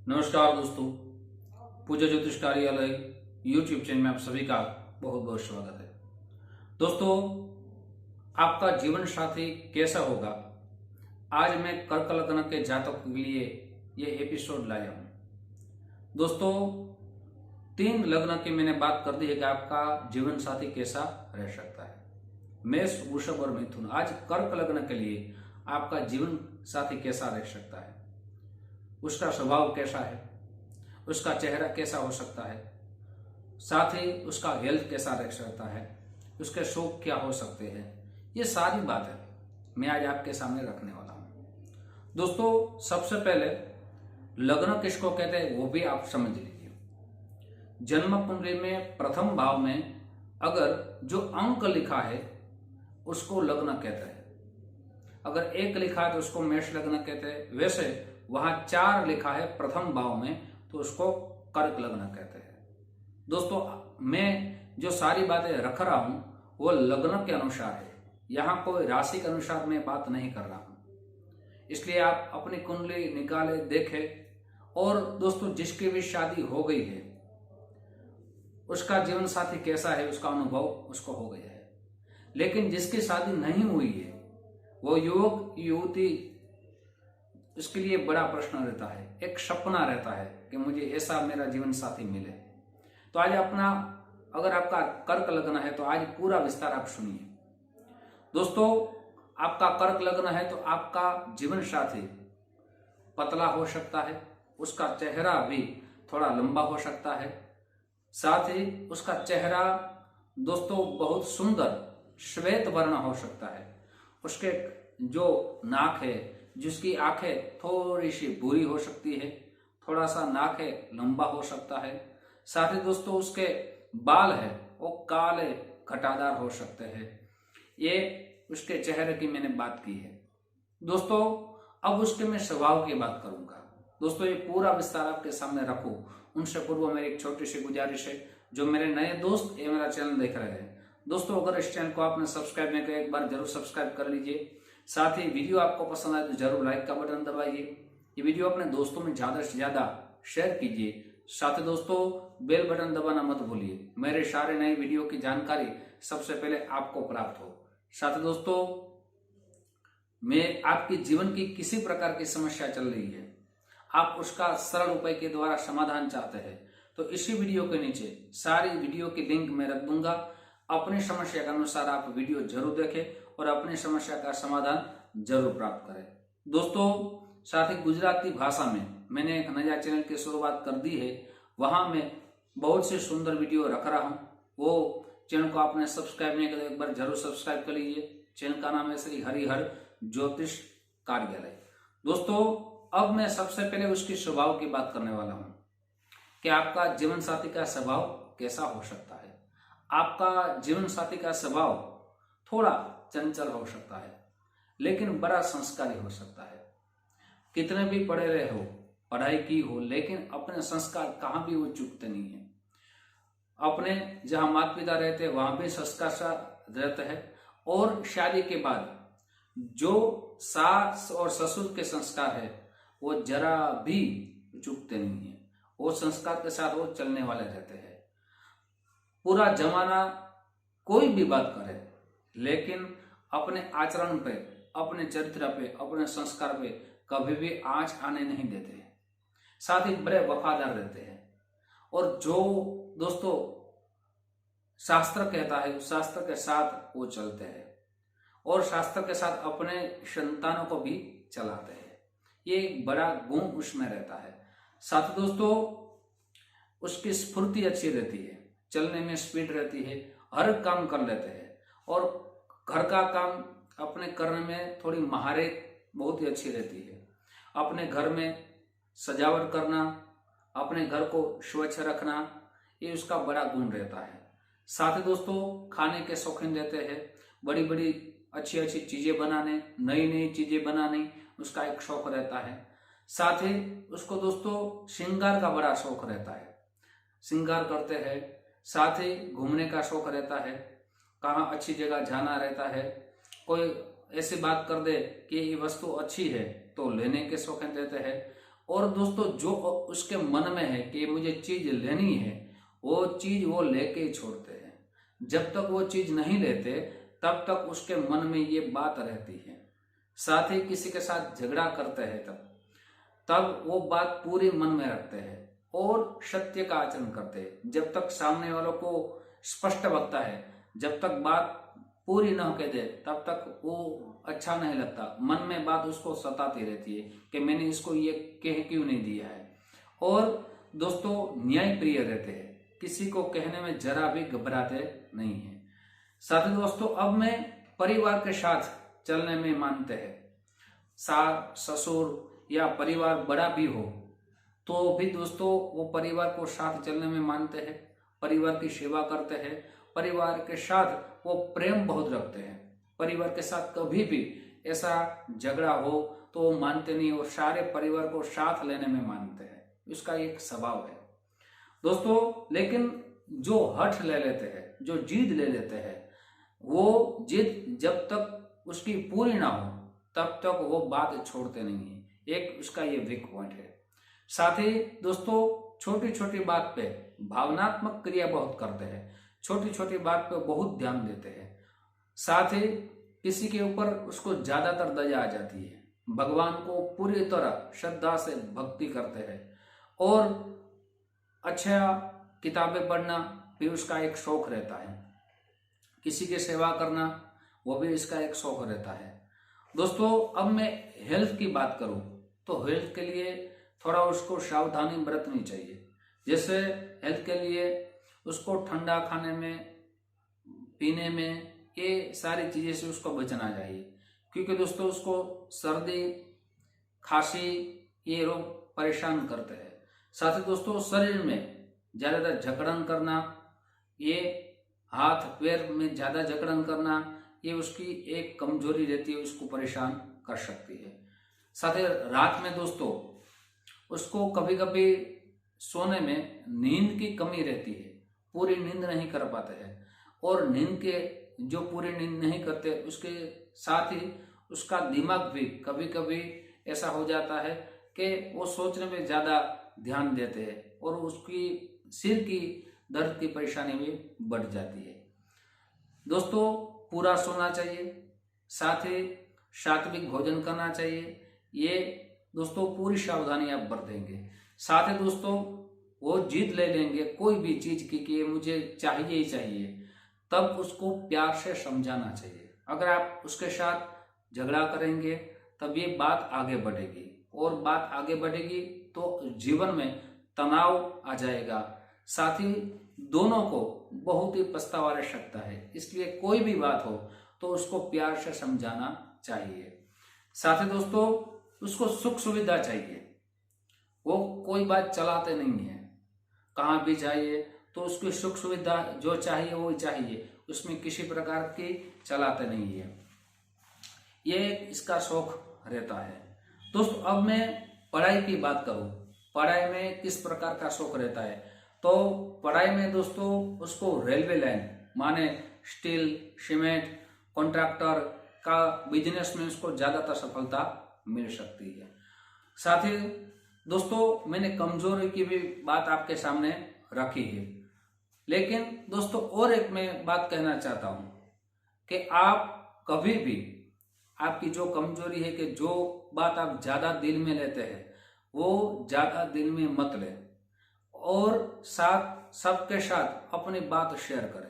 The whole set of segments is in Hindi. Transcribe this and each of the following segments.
नमस्कार दोस्तों, पूजा ज्योतिष कार्यालय यूट्यूब चैनल में आप सभी का बहुत बहुत स्वागत है। दोस्तों, आपका जीवन साथी कैसा होगा, आज मैं कर्क लग्न के जातक के लिए ये एपिसोड लाया हूं। दोस्तों, 3 लग्न की मैंने बात कर दी है कि आपका जीवन साथी कैसा रह सकता है। मेष, वृषभ और मिथुन। आज कर्क लग्न के लिए आपका जीवन साथी कैसा रह सकता है, उसका स्वभाव कैसा है, उसका चेहरा कैसा हो सकता है, साथ ही उसका हेल्थ कैसा रह सकता है, उसके शौक क्या हो सकते हैं, ये सारी बातें मैं आज आपके सामने रखने वाला हूं। दोस्तों, सबसे पहले लग्न किसको कहते हैं वो भी आप समझ लीजिए। जन्म कुंडली में प्रथम भाव में अगर जो अंक लिखा है उसको लग्न कहते हैं। अगर 1 लिखा है तो उसको मेष लग्न कहते हैं। वैसे वहां 4 लिखा है प्रथम भाव में तो उसको कर्क लग्न कहते हैं। दोस्तों, मैं जो सारी बातें रख रहा हूं वो लग्न के अनुसार है, यहां कोई राशि के अनुसार मैं बात नहीं कर रहा हूं। इसलिए आप अपनी कुंडली निकाले, देखें। और दोस्तों, जिसकी भी शादी हो गई है उसका जीवन साथी कैसा है, उसका अनुभव उसको हो गया है। लेकिन जिसकी शादी नहीं हुई है वो युवक युवती, उसके लिए बड़ा प्रश्न रहता है, एक सपना रहता है कि मुझे ऐसा मेरा जीवन साथी मिले। तो आज अपना, अगर आपका कर्क लग्न है तो आज पूरा विस्तार आप सुनिए। दोस्तों, आपका कर्क लग्न है तो आपका जीवन साथी पतला हो सकता है, उसका चेहरा भी थोड़ा लंबा हो सकता है, साथ ही उसका चेहरा दोस्तों बहुत सुंदर श्वेत वर्ण हो सकता है। उसके जो नाक है, जिसकी आंखें थोड़ी सी भूरी हो सकती है, थोड़ा सा नाक है लंबा हो सकता है। साथ ही दोस्तों, उसके बाल है वो काले घटादार हो सकते हैं। ये उसके चेहरे की मैंने बात की है। दोस्तों, अब उसके मैं स्वभाव की बात करूंगा। दोस्तों, ये पूरा विस्तार आपके सामने रखूं उनसे पूर्व मेरी एक छोटी सी गुजारिश है, जो मेरे नए दोस्त ये मेरा चैनल देख रहे हैं। दोस्तों, अगर इस चैनल को आपने सब्सक्राइब नहीं किया, एक बार जरूर सब्सक्राइब कर लीजिए। साथ ही वीडियो आपको पसंद आए तो जरूर लाइक का बटन दबाइए। ये वीडियो अपने दोस्तों में ज्यादा से ज्यादा शेयर कीजिए। साथ ही दोस्तों, बेल बटन दबाना मत भूलिए, मेरे सारे नए वीडियो की जानकारी सबसे पहले आपको प्राप्त हो। साथ ही दोस्तों, मैं आपकी जीवन की किसी प्रकार की समस्या चल रही है, आप उसका सरल उपाय के द्वारा समाधान चाहते हैं, तो इसी वीडियो के नीचे सारी वीडियो की लिंक मैं रख दूंगा। अपनी समस्या के अनुसार आप वीडियो जरूर देखें और अपनी समस्या का समाधान जरूर प्राप्त करें। दोस्तों, साथ ही गुजराती भाषा में मैंने एक नया चैनल की शुरुआत कर दी है, वहां मैं बहुत से सुंदर वीडियो रख रहा हूं। वो चैनल को आपने सब्सक्राइब नहीं किया तो एक बार जरूर सब्सक्राइब कर लीजिए। चैनल का नाम है श्री हरिहर ज्योतिष कार्यालय। दोस्तों, अब मैं सबसे पहले उसकी स्वभाव की बात करने वाला हूं कि आपका जीवन साथी का स्वभाव कैसा हो सकता है। आपका जीवन साथी का स्वभाव थोड़ा चंचल हो सकता है, लेकिन बड़ा संस्कारी हो सकता है। कितने भी पढ़े रहे हो, पढ़ाई की हो, लेकिन अपने संस्कार कहां भी वो चूकते नहीं है। अपने जहां माता पिता रहते हैं वहां भी संस्कार सा रहते हैं, और शादी के बाद जो सास और ससुर के संस्कार है वो जरा भी चूकते नहीं है। वो संस्कार के साथ वो चलने वाले रहते हैं। पूरा जमाना कोई भी बात करे, लेकिन अपने आचरण पे, अपने चरित्र पे, अपने संस्कार पे कभी भी आंच आने नहीं देते हैं। साथ ही बड़े वफादार रहते हैं। और जो दोस्तों शास्त्र कहता है उस शास्त्र के साथ वो चलते हैं, और शास्त्र के साथ अपने संतानों को भी चलाते हैं। ये एक बड़ा गुण उसमें रहता है। साथ ही दोस्तों, उसकी स्फूर्ति अच्छी रहती है, चलने में स्पीड रहती है, हर काम कर लेते हैं, और घर का काम अपने करने में थोड़ी महारत बहुत ही अच्छी रहती है। अपने घर में सजावट करना, अपने घर को स्वच्छ रखना, ये उसका बड़ा गुण रहता है। साथ ही दोस्तों, खाने के शौकीन रहते हैं, बड़ी बड़ी अच्छी अच्छी चीजें बनाने, नई नई चीजें बनाने उसका एक शौक रहता है। साथ ही उसको दोस्तों श्रृंगार का बड़ा शौक रहता है, श्रृंगार करते हैं। साथ ही घूमने का शौक रहता है, कहाँ अच्छी जगह जाना रहता है। कोई ऐसी बात कर दे कि ये वस्तु अच्छी है तो लेने के शौकीन रहते हैं। और दोस्तों जो उसके मन में है कि मुझे चीज लेनी है, वो चीज वो लेके ही छोड़ते हैं। जब तक वो चीज नहीं लेते तब तक उसके मन में ये बात रहती है। साथ ही किसी के साथ झगड़ा करते हैं तब वो बात पूरी मन में रखते हैं और सत्य का आचरण करते हैं। जब तक सामने वालों को स्पष्ट बकता है, जब तक बात पूरी न कह दे तब तक वो अच्छा नहीं लगता। मन में बात उसको सताती रहती है कि मैंने इसको ये कह क्यों नहीं दिया है। और दोस्तों न्याय प्रिय रहते हैं, किसी को कहने में जरा भी घबराते नहीं है। साथ ही दोस्तों अब मैं परिवार के साथ चलने में मानते हैं। सास ससुर या परिवार बड़ा भी हो तो भी दोस्तों वो परिवार को साथ चलने में मानते हैं, परिवार की सेवा करते हैं, परिवार के साथ वो प्रेम बहुत रखते हैं। परिवार के साथ कभी भी ऐसा झगड़ा हो तो वो मानते नहीं और सारे परिवार को साथ लेने में मानते हैं। इसका एक स्वभाव है दोस्तों। लेकिन जो हठ ले लेते हैं, जो जिद ले लेते हैं, वो जिद जब तक उसकी पूरी ना हो तब तक वो बात छोड़ते नहीं है। एक उसका ये वीक पॉइंट है। साथ ही दोस्तों छोटी छोटी बात पे भावनात्मक क्रिया बहुत करते हैं, छोटी छोटी बात पे बहुत ध्यान देते हैं। साथ ही किसी के ऊपर उसको ज्यादातर दया आ जाती है। भगवान को पूरी तरह श्रद्धा से भक्ति करते हैं और अच्छा किताबें पढ़ना भी उसका एक शौक रहता है। किसी की सेवा करना वो भी इसका एक शौक रहता है। दोस्तों अब मैं हेल्थ की बात करूं तो हेल्थ के लिए थोड़ा उसको सावधानी बरतनी चाहिए। जैसे हेल्थ के लिए उसको ठंडा खाने में, पीने में, ये सारी चीजें से उसको बचना चाहिए, क्योंकि दोस्तों उसको सर्दी खांसी ये रोग परेशान करते हैं। साथ ही दोस्तों शरीर में ज्यादातर जकड़न करना, ये हाथ पैर में ज्यादा जकड़न करना, ये उसकी एक कमजोरी रहती है, उसको परेशान कर सकती है। साथ ही रात में दोस्तों उसको कभी कभी सोने में नींद की कमी रहती है, पूरी नींद नहीं कर पाते हैं। और नींद के जो पूरी नींद नहीं करते उसके साथ ही उसका दिमाग भी कभी कभी ऐसा हो जाता है कि वो सोचने में ज्यादा ध्यान देते हैं और उसकी सिर की दर्द की परेशानी भी बढ़ जाती है। दोस्तों पूरा सोना चाहिए, साथ ही सात्विक भोजन करना चाहिए। ये दोस्तों पूरी सावधानी आप बरतेंगे। साथ ही दोस्तों वो जिद ले लेंगे कोई भी चीज की कि ये मुझे चाहिए ही चाहिए, तब उसको प्यार से समझाना चाहिए। अगर आप उसके साथ झगड़ा करेंगे तब ये बात आगे बढ़ेगी और बात आगे बढ़ेगी तो जीवन में तनाव आ जाएगा। साथ ही दोनों को बहुत ही पछतावा रह सकता है। इसलिए कोई भी बात हो तो उसको प्यार से समझाना चाहिए। साथ ही दोस्तों उसको सुख सुविधा चाहिए, वो कोई बात चलाते नहीं है। कहाँ भी जाइए तो उसकी सुख सुविधा जो चाहिए वो चाहिए, उसमें किसी प्रकार की चलाते नहीं है। ये इसका शौक रहता है। दोस्तों अब मैं पढ़ाई की बात करूं, पढ़ाई में किस प्रकार का शौक रहता है, तो पढ़ाई में दोस्तों उसको रेलवे लाइन माने स्टील, सीमेंट, कॉन्ट्रैक्टर का बिजनेस में उसको ज्यादातर सफलता मिल सकती है। साथ ही दोस्तों मैंने कमजोरी की भी बात आपके सामने रखी है, लेकिन दोस्तों और एक मैं बात कहना चाहता हूं कि आप कभी भी आपकी जो कमजोरी है कि जो बात आप ज्यादा दिल में लेते हैं वो ज्यादा दिल में मत लें और साथ सबके साथ अपनी बात शेयर करें।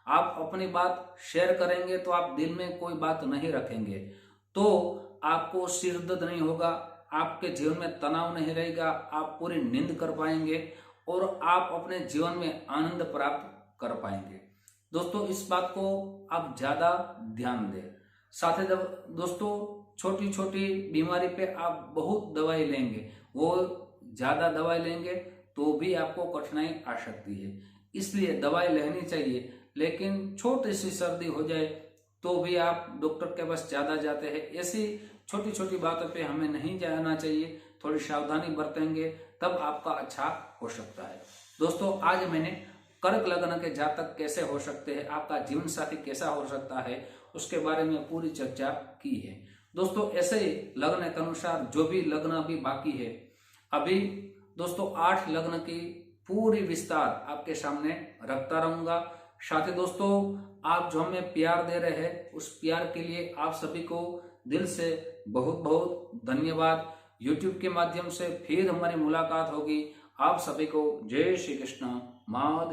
आप अपनी बात शेयर करेंगे तो आप दिल में कोई बात नहीं रखेंगे तो आपको सिर दर्द नहीं होगा, आपके जीवन में तनाव नहीं रहेगा, आप पूरी नींद कर पाएंगे और आप अपने जीवन में आनंद प्राप्त कर पाएंगे। दोस्तों इस बात को आप ज्यादा ध्यान दें। साथ ही दोस्तों छोटी छोटी बीमारी पे आप बहुत दवाई लेंगे, वो ज्यादा दवाई लेंगे तो भी आपको कठिनाई आ सकती है। इसलिए दवाई लेनी चाहिए, लेकिन छोटी सी सर्दी हो जाए तो भी आप डॉक्टर के पास ज्यादा जाते हैं। ऐसी छोटी छोटी बातों पे हमें नहीं जाना चाहिए, थोड़ी सावधानी बरतेंगे तब आपका अच्छा हो सकता है। दोस्तों आज मैंने कर्क लग्न के जातक कैसे हो सकते हैं, आपका जीवन साथी कैसा हो सकता है, उसके बारे में पूरी चर्चा की है। दोस्तों ऐसे ही लग्न के अनुसार जो भी लग्न अभी बाकी है अभी दोस्तों 8 लग्न की पूरी विस्तार आपके सामने रखता रहूंगा। साथ ही दोस्तों आप जो हमें प्यार दे रहे हैं उस प्यार के लिए आप सभी को दिल से बहुत बहुत धन्यवाद। YouTube के माध्यम से फिर हमारी मुलाकात होगी। आप सभी को जय श्री कृष्ण। महादेव।